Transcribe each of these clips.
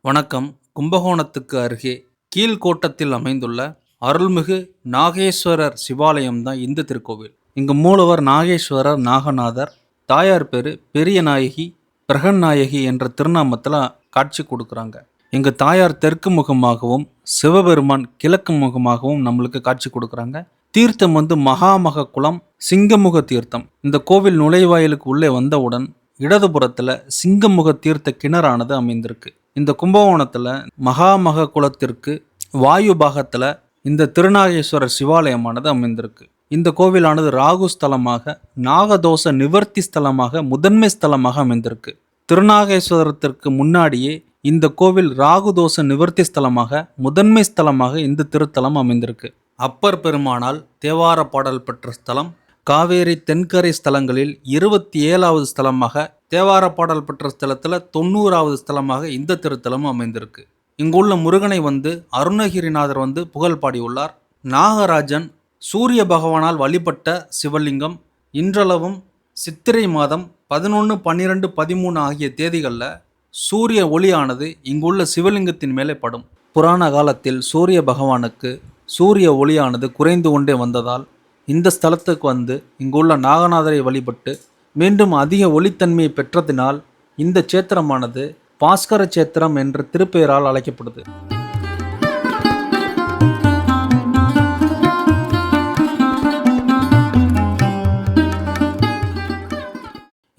வணக்கம். கும்பகோணத்துக்கு அருகே கீழ்கோட்டத்தில் அமைந்துள்ள அருள்மிகு நாகேஸ்வரர் சிவாலயம் தான் இந்த திருக்கோவில். இங்கு மூலவர் நாகேஸ்வரர் நாகநாதர், தாயார் பேரு பெரிய நாயகி பிரகன்நாயகி என்ற திருநாமத்தில் காட்சி கொடுக்குறாங்க. இங்கு தாயார் தெற்கு முகமாகவும் சிவபெருமான் கிழக்கு முகமாகவும் நம்மளுக்கு காட்சி கொடுக்குறாங்க. தீர்த்தம் மகாமக குளம் சிங்கமுக தீர்த்தம். இந்த கோவில் நுழைவாயிலுக்கு உள்ளே வந்தவுடன் இடதுபுறத்துல சிங்கமுக தீர்த்த கிணறானது அமைந்திருக்கு. இந்த கும்பகோணத்துல மகாமக குளத்திற்கு வாயு பாகத்துல இந்த திருநாகேஸ்வரர் சிவாலயமானது அமைந்திருக்கு. இந்த கோவிலானது ராகு ஸ்தலமாக, நாகதோஷ நிவர்த்தி ஸ்தலமாக, முதன்மை ஸ்தலமாக அமைந்திருக்கு. திருநாகேஸ்வரத்திற்கு முன்னாடியே இந்த கோவில் ராகுதோஷ நிவர்த்தி ஸ்தலமாக, முதன்மை ஸ்தலமாக இந்த திருத்தலம் அமைந்திருக்கு. அப்பர் பெருமானால் தேவார பாடல் பெற்ற ஸ்தலம். காவேரி தென்கரை ஸ்தலங்களில் 27வது ஸ்தலமாக, தேவார பாடல் பெற்ற ஸ்தலத்தில் 90வது ஸ்தலமாக இந்த திருத்தலம் அமைந்திருக்கு. இங்குள்ள முருகனை அருணகிரிநாதர் புகழ் பாடியுள்ளார். நாகராஜன் சூரிய பகவானால் வழிபட்ட சிவலிங்கம். இன்றளவும் சித்திரை மாதம் 11, 12, 13 ஆகிய தேதிகளில் சூரிய ஒளியானது இங்குள்ள சிவலிங்கத்தின் மேலே படும். புராண காலத்தில் சூரிய பகவானுக்கு சூரிய ஒளியானது குறைந்து கொண்டே வந்ததால் இந்த ஸ்தலத்துக்கு இங்குள்ள நாகநாதரை வழிபட்டு மீண்டும் அதிக ஒளித்தன்மையை பெற்றதினால் இந்த சேத்திரமானது பாஸ்கர சேத்திரம் என்ற திருப்பெயரால் அழைக்கப்படுது.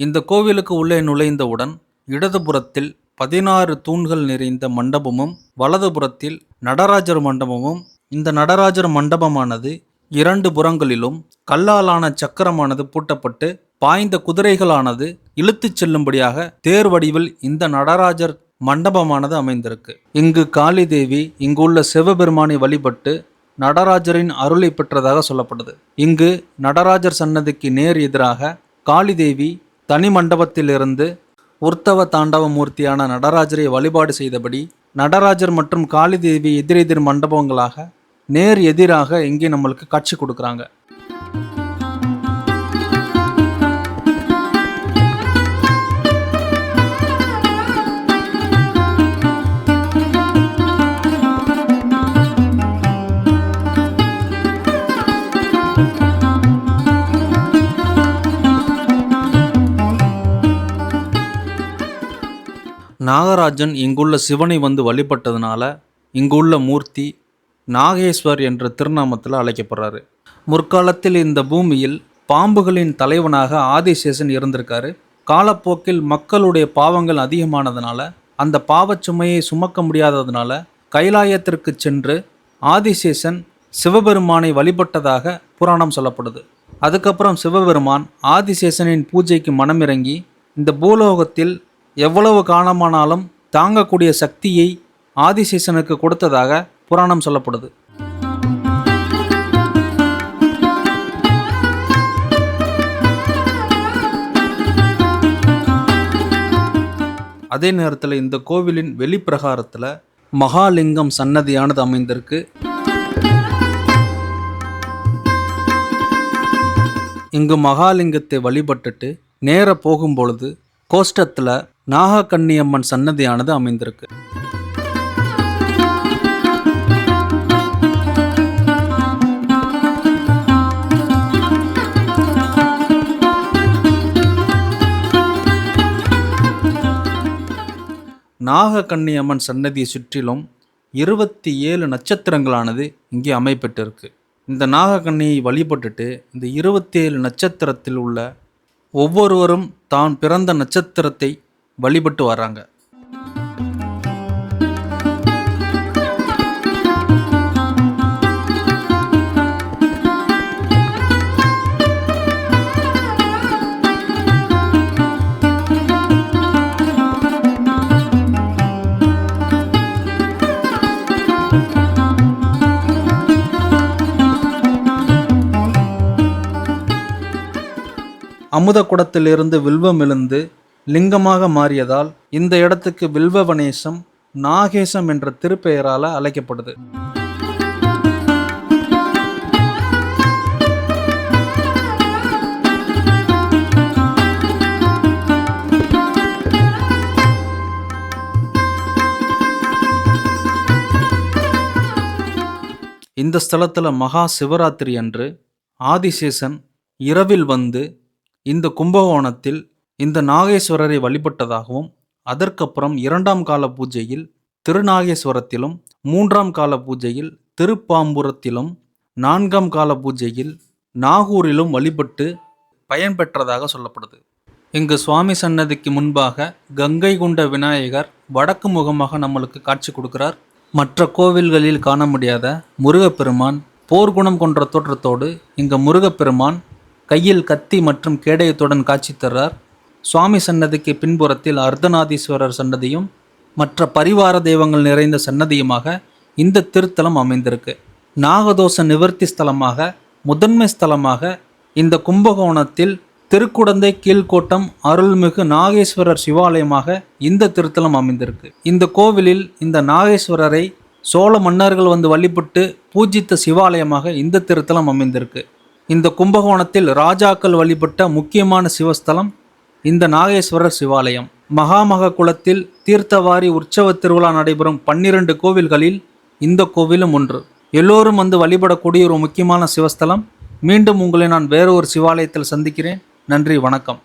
இந்த கோவிலுக்கு உள்ளே நுழைந்தவுடன் இடதுபுறத்தில் 16 தூண்கள் நிறைந்த மண்டபமும், வலதுபுறத்தில் நடராஜர் மண்டபமும். இந்த நடராஜர் மண்டபமானது 2 புறங்களிலும் கல்லாலான சக்கரமானது பூட்டப்பட்டு பாய்ந்த குதிரைகளானது இழுத்துச் செல்லும்படியாக தேர் வடிவில் இந்த நடராஜர் மண்டபமானது அமைந்திருக்கு. இங்கு காளி தேவி இங்குள்ள சிவபெருமானை வழிபட்டு நடராஜரின் அருளை பெற்றதாக சொல்லப்படுது. இங்கு நடராஜர் சன்னதிக்கு நேர் எதிராக காளி தேவி தனி மண்டபத்திலிருந்து உர்த்தவ தாண்டவ மூர்த்தியான நடராஜரை வழிபாடு செய்தபடி நடராஜர் மற்றும் காளி தேவி எதிரெதிர் மண்டபங்களாக நேர் எதிராக இங்கே நம்மளுக்கு காட்சி கொடுக்குறாங்க. நாகராஜன் இங்குள்ள சிவனை வழிபட்டதுனால இங்குள்ள மூர்த்தி நாகேஸ்வர் என்ற திருநாமத்தில் அழைக்கப்படுறாரு. முற்காலத்தில் இந்த பூமியில் பாம்புகளின் தலைவனாக ஆதிசேஷன் இருந்திருக்காரு. காலப்போக்கில் மக்களுடைய பாவங்கள் அதிகமானதுனால அந்த பாவச்சுமையை சுமக்க முடியாததுனால கைலாயத்திற்கு சென்று ஆதிசேஷன் சிவபெருமானை வழிபட்டதாக புராணம் சொல்லப்படுது. அதுக்கப்புறம் சிவபெருமான் ஆதிசேஷனின் பூஜைக்கு மனமிறங்கி இந்த பூலோகத்தில் எவ்வளவு காலமானாலும் தாங்கக்கூடிய சக்தியை ஆதிசேஷனுக்கு கொடுத்ததாக புராணம் சொல்லப்படுது. அதே நேரத்தில் இந்த கோவிலின் வெளிப்பிரகாரத்தில் மகாலிங்கம் சன்னதியானது அமைந்திருக்கு. இங்கு மகாலிங்கத்தை வழிபட்டுட்டு நேர போகும்பொழுது கோஷ்டத்தில் நாகக்கன்னியம்மன் சன்னதியானது அமைந்திருக்கு. நாகக்கன்னியம்மன் சன்னதியை சுற்றிலும் 27 நட்சத்திரங்களானது இங்கே அமைப்பட்டிருக்கு. இந்த நாகக்கன்னியை வழிபட்டுட்டு இந்த 27 நட்சத்திரத்தில் உள்ள ஒவ்வொருவரும் தான் பிறந்த நட்சத்திரத்தை வழிபட்டு வராங்க. அமுத குடத்திலிருந்து வில்வம் எழுந்து லிங்கமாக மாறியதால் இந்த இடத்துக்கு வில்வவனேசம், நாகேசம் என்ற திருப்பெயரால் அழைக்கப்படுது. இந்த ஸ்தலத்தில் மகா சிவராத்திரி அன்று ஆதிசேஷன் இரவில் வந்து இந்த கும்பகோணத்தில் இந்த நாகேஸ்வரரை வழிபட்டதாகவும், அதற்கப்புறம் 2ஆம் கால பூஜையில் திருநாகேஸ்வரத்திலும், 3ஆம் கால பூஜையில் திருப்பாம்புரத்திலும், 4ஆம் கால பூஜையில் நாகூரிலும் வழிபட்டு பயன்பெற்றதாக சொல்லப்படுது. இங்கு சுவாமி சன்னதிக்கு முன்பாக கங்கை கொண்ட விநாயகர் வடக்கு முகமாக நம்மளுக்கு காட்சி கொடுக்கிறார். மற்ற கோவில்களில் காண முடியாத முருகப்பெருமான் போர்க்குணம் கொன்ற தோற்றத்தோடு இங்கு முருகப்பெருமான் கையில் கத்தி மற்றும் கேடயத்துடன் காட்சி தர்றார். சுவாமி சன்னதிக்கு பின்புறத்தில் அர்த்தநாதீஸ்வரர் சன்னதியும் மற்ற பரிவார தெய்வங்கள் நிறைந்த சன்னதியுமாக இந்த திருத்தலம் அமைந்திருக்கு. நாகதோஷ நிவர்த்தி ஸ்தலமாக, முதன்மை ஸ்தலமாக இந்த கும்பகோணத்தில் திருக்குடந்தை கீழ்கோட்டம் அருள்மிகு நாகேஸ்வரர் சிவாலயமாக இந்த திருத்தலம் அமைந்திருக்கு. இந்த கோவிலில் இந்த நாகேஸ்வரரை சோழ மன்னர்கள் வந்து வழிபட்டு பூஜித்த சிவாலயமாக இந்த திருத்தலம் அமைந்திருக்கு. இந்த கும்பகோணத்தில் ராஜாக்கள் வழிபட்ட முக்கியமான சிவஸ்தலம் இந்த நாகேஸ்வரர் சிவாலயம். மகாமக குளத்தில் தீர்த்தவாரி உற்சவ திருவிழா நடைபெறும் 12 கோவில்களில் இந்த கோவிலும் ஒன்று. எல்லோரும் வந்து வழிபடக்கூடிய ஒரு முக்கியமான சிவஸ்தலம். மீண்டும் உங்களை நான் வேறு ஒரு சிவாலயத்தில் சந்திக்கிறேன். நன்றி, வணக்கம்.